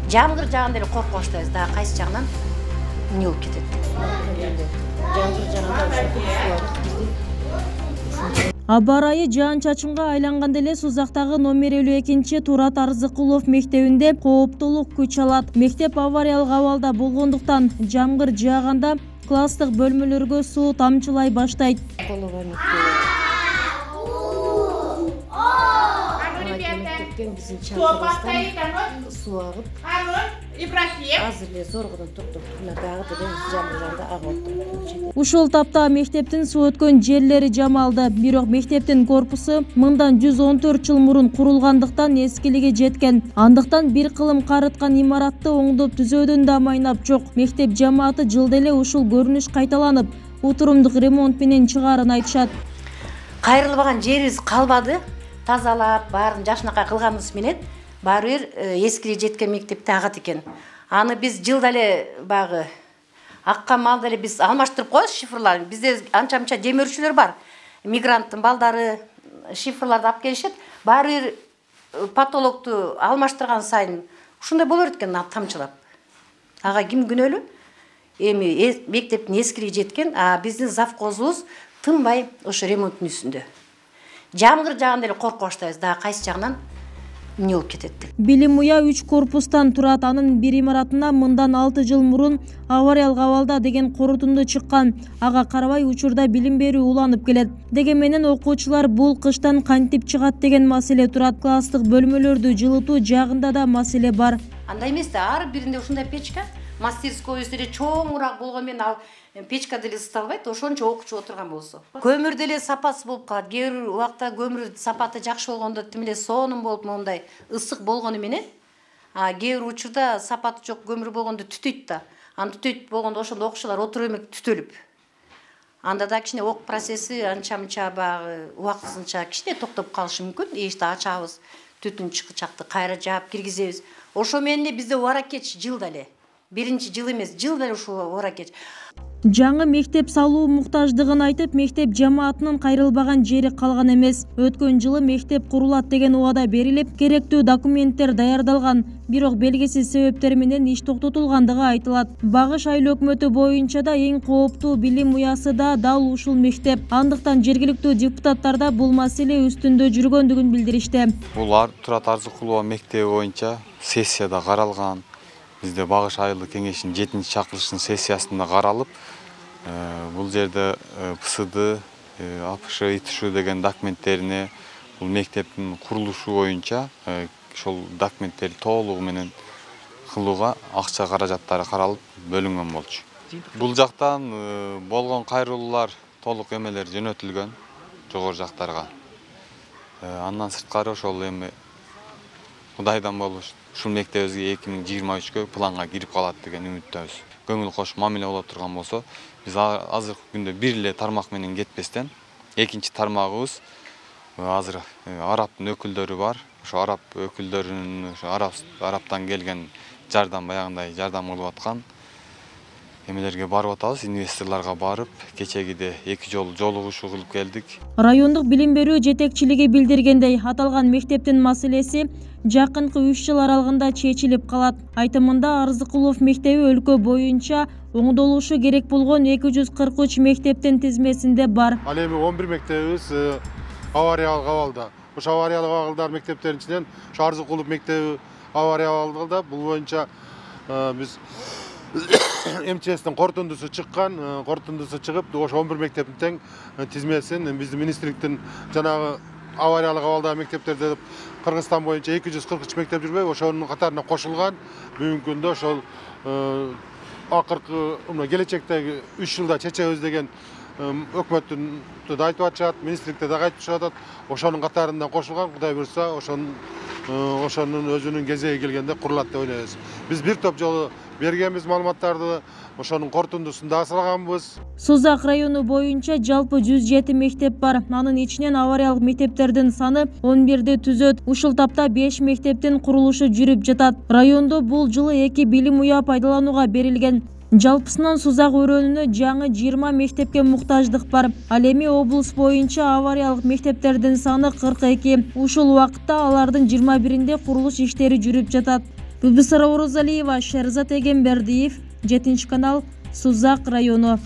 Жамгыр жаганда эле коркуп баштайбыз, дагы кайсы жагынан эмне болуп кетет. Жамгыр жаганда Аба ырайы жаан-чачынга айланганда эле Сузактагы номер 52 Турат Арзыкулов мектебинде кооптулук күч алат. Мектеп авариялык абалда болгондуктан жамгыр жааганда класстык бөлмөлөргө суу тамчылай баштайт. Биздин чатырыбыздан суу агып, азыр эле зоргодон токтоп, мына дагы деле жамгыр жагында агып атат. Ушул тапта мектептин суу өткөн жерлери жамалды. Бирок мектептин корпусу мындан 114 жыл мурун курулгандыктан эскилиги жеткен. Андыктан бир кылым карыткан имаратты оңдоп түзөөдөн да майнап жок. Мектеп жамааты жылда эле ушул көрүнүш кайталанып, утурумдук ремонт менен чыгаарын айтышат. Кайрылбаган жерибиз калбады. Тазалап, баарын жакшынакай кылганыбыз менен баары бир эскиге жеткен мектепте агат экен. Аны биз жылда эле багы акка малда эле биз алмаштырып коебуз шифрларын. Бизде анча-мынча демөөрчүлөр бар. Мигранттын балдары шифрларды алып келишет. Баары бир потолокту алмаштырган сайын ушундай болор экен, тамчылап. Ага ким күнөөлүү? Эми мектептин эскиге жеткен, биздин завхозубуз тынбай ошо ремонттун үстүндө. Жамгыр жагында эле коркуп баштайбыз, дагы кайсы жагынан эмне болуп кетет. Билим уя 3 корпустан турат. Анын бир имаратына мындан 6 жыл мурун авариялык абалда деген корутунду чыккан. Ага карабай учурда билим берүү уланып келет. Деген менен окуучулар бул кыштан кантип чыгат деген маселе турат. Класстык бөлмөлөрдү жылытуу жагында да маселе бар. Андай эмес да, ар биринде ушундай печка, мастерскойсу эле чоңураак болгон менен ал печка деле ысыталбайт, ошончо окуучу отурган болсо. Көмүр деле сапасы болуп калат. Кээ бир убакта көмүр сапаты жакшы болгондо тим эле сонун болуп моундай ысык болгону менен, кээ бир учурда сапаты жок көмүр болгондо түтөйт да. Аны түтөйт болгондо ошондо окуучулар отуруп эмек түтөлүп. Анда да кичине ок процесси анча-мынча багы убактысынча кичине токтоп калышы мүмкүн. Эшикти ачабыз, түтүн чыкчакты кайра жаап киргизебиз. Ошо менен эле бизде убара-кеч жылда эле. Биринчи жыл эмес, жылда эле ушул убара-кеч. Жаңы мектеп салуу муктаждыгын айтып, мектеп жамаатынын кайрылбаган жери калган эмес. Өткөн жылы мектеп курулат деген убада берилип, керектүү документтер даярдалган. Бирок белгисиз себептер менен иш токтотулгандыгы айтылат. Багыш айыл өкмөтү боюнча да эң кооптуу билим уясы да дал ушул мектеп. Андыктан жергиликтүү депутаттар да бул маселе үстүндө жүргөндүгүн билдиришти. Бул Турат Арзыкулова мектеби боюнча сессияда каралган. Бизде Багыш айылдык кеңешинин 7-чи чакырылышынын сессиясында каралып, бул жерде ПСД, АПШ, ИТШ деген документтерине бул мектептин курулушу боюнча ошол документтерди толугу менен кылууга акча каражаттары каралып бөлүнгөн болчу. Бул жактан болгон кайрылуулар толук эмелер жөнөтүлгөн жогору жактарга. Андан сырткары ошол эми Кудайдан болуш ушул мектебибизге 2023-кө планга кирип калат деген үмүттөбүз. Көңүл кош мамиле боло турган болсо, биз азыркы күндө бир эле тармак менен кетпестен, экинчи тармагыбыз азыр араптын өкүлдөрү бар. Ошо арап өкүлдөрүнүн араптан келген жардам баягындай жардам кылып аткан эмелерге барып атабыз, инвесторлорго барып, кечегиде 2 жолу жолугушуу кылып келдик. Райондук билим берүү жетекчилиги билдиргендей, аталган мектептин маселеси жакынкы 3 жыл аралыгында чечилип калат. Айтымында Арзыкулов мектеби өлкө боюнча оңдолушу керек болгон 243 мектептин тизмесинде бар. Ал эми 11 мектебибиз авариялык абалда. Ошо авариялык абалдар мектептеринин ичинен Арзыкулов мектеби авариялык абалда. Бул боюнча биз МЧСтин корутундусу чыккан, корутундусу чыгып, ошо 11 мектептин тең тизмесин биздин министрликтин жанагы авариялык абалдагы мектептерде Кыргызстан боюнча 243 мектеп жүрбөйбү, ошонун катарына кошулган. Бүгүнкү күндө ошол акыркы келечектеги 3 жылда чечебиз деген өкмөттүн да айтып атышат, министрликте да айтып атышат. Ошонун катарына кошулган, Кудай буйрса, ошонун өзүнүн кезеги келгенде курулат деп ойлойбуз. Биз бир топ жолу бергенбиз маалыматтарды, ошонун корутундусун да салганбыз. Сузак району боюнча жалпы 107 мектеп бар. Анын ичинен авариялык мектептердин саны 11 түзөт. Ушул тапта 5 мектептин курулушу жүрүп жатат. Райондо бул жылы 2 билим уя пайдаланууга берилген. Жалпысынан Сузак өрөөнүнө жаңы 20 мектепке муктаждык бар. Ал эми облус боюнча авариялык мектептердин саны 42. Ушул убакытта алардын 21-де курулуш иштери жүрүп жатат. Бүбүсара Орозалиева, Шерзат Эгембердиев, 7 канал, Сузак району.